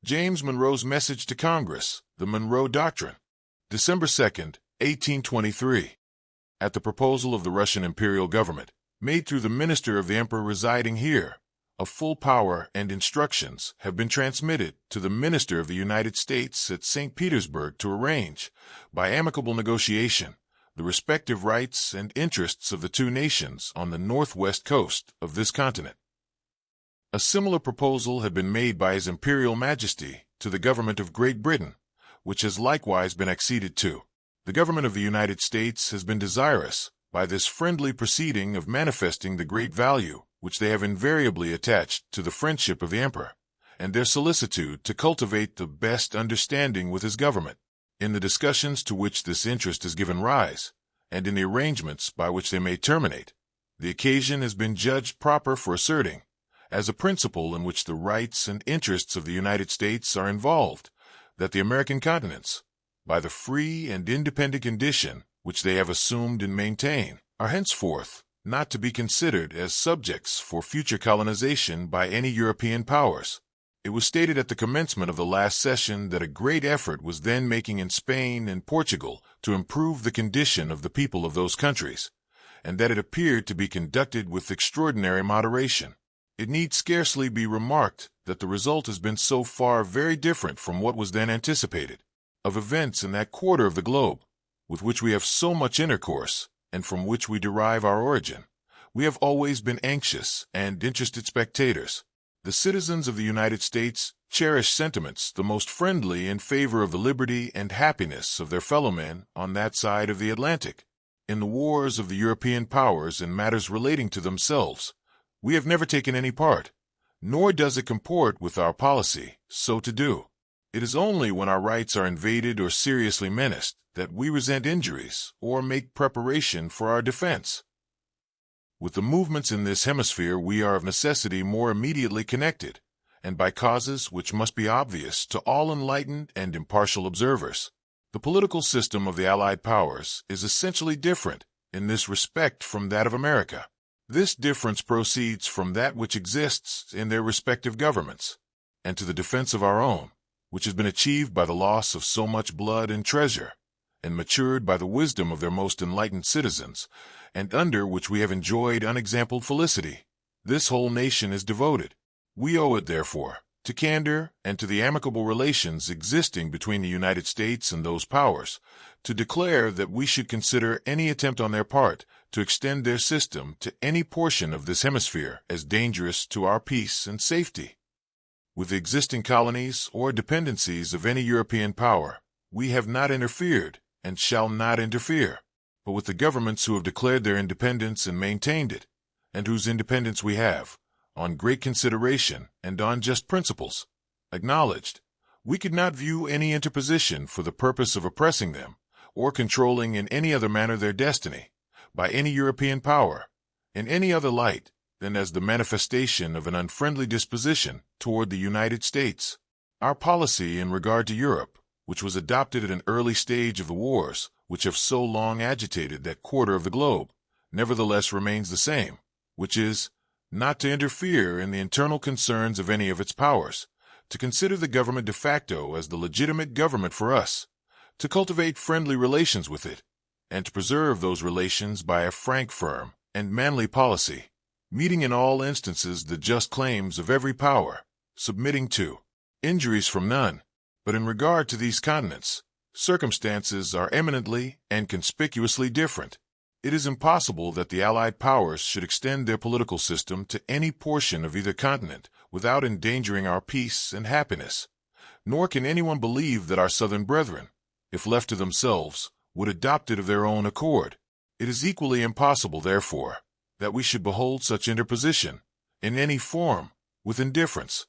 James Monroe's Message to Congress, the Monroe Doctrine, December 2nd, 1823. At the proposal of the Russian imperial government, made through the minister of the emperor residing here, a full power and instructions have been transmitted to the minister of the United States at St. Petersburg to arrange, by amicable negotiation, the respective rights and interests of the two nations on the northwest coast of this continent. A similar proposal had been made by His Imperial Majesty to the government of Great Britain, which has likewise been acceded to. The government of the United States has been desirous, by this friendly proceeding, of manifesting the great value which they have invariably attached to the friendship of the Emperor, and their solicitude to cultivate the best understanding with his government. In the discussions to which this interest has given rise, and in the arrangements by which they may terminate, the occasion has been judged proper for asserting, as a principle in which the rights and interests of the United States are involved, that the American continents, by the free and independent condition which they have assumed and maintain, are henceforth not to be considered as subjects for future colonization by any European powers. It was stated at the commencement of the last session that a great effort was then making in Spain and Portugal to improve the condition of the people of those countries, and that it appeared to be conducted with extraordinary moderation. It need scarcely be remarked that the result has been so far very different from what was then anticipated. Of events in that quarter of the globe, with which we have so much intercourse, and from which we derive our origin, we have always been anxious and interested spectators. The citizens of the United States cherish sentiments the most friendly in favor of the liberty and happiness of their fellow men on that side of the Atlantic. In the wars of the European powers in matters relating to themselves, we have never taken any part, nor does it comport with our policy so to do. It is only when our rights are invaded or seriously menaced that we resent injuries or make preparation for our defense. With the movements in this hemisphere we are of necessity more immediately connected, and by causes which must be obvious to all enlightened and impartial observers. The political system of the Allied powers is essentially different in this respect from that of America. This difference proceeds from that which exists in their respective governments, and to the defense of our own, which has been achieved by the loss of so much blood and treasure, and matured by the wisdom of their most enlightened citizens, and under which we have enjoyed unexampled felicity. This whole nation is devoted. We owe it, therefore, to candor and to the amicable relations existing between the United States and those powers, to declare that we should consider any attempt on their part to extend their system to any portion of this hemisphere as dangerous to our peace and safety. With the existing colonies or dependencies of any European power, we have not interfered and shall not interfere, but with the governments who have declared their independence and maintained it, and whose independence we have, on great consideration and on just principles, acknowledged, we could not view any interposition for the purpose of oppressing them, or controlling in any other manner their destiny, by any European power, in any other light than as the manifestation of an unfriendly disposition toward the United States. Our policy in regard to Europe, which was adopted at an early stage of the wars which have so long agitated that quarter of the globe, nevertheless remains the same, which is, not to interfere in the internal concerns of any of its powers, to consider the government de facto as the legitimate government for us, to cultivate friendly relations with it, and to preserve those relations by a frank, firm, and manly policy, meeting in all instances the just claims of every power, submitting to injuries from none. But in regard to these continents, circumstances are eminently and conspicuously different. It is impossible that the Allied powers should extend their political system to any portion of either continent without endangering our peace and happiness. Nor can anyone believe that our southern brethren, if left to themselves, would adopt it of their own accord. It is equally impossible, therefore, that we should behold such interposition, in any form, with indifference.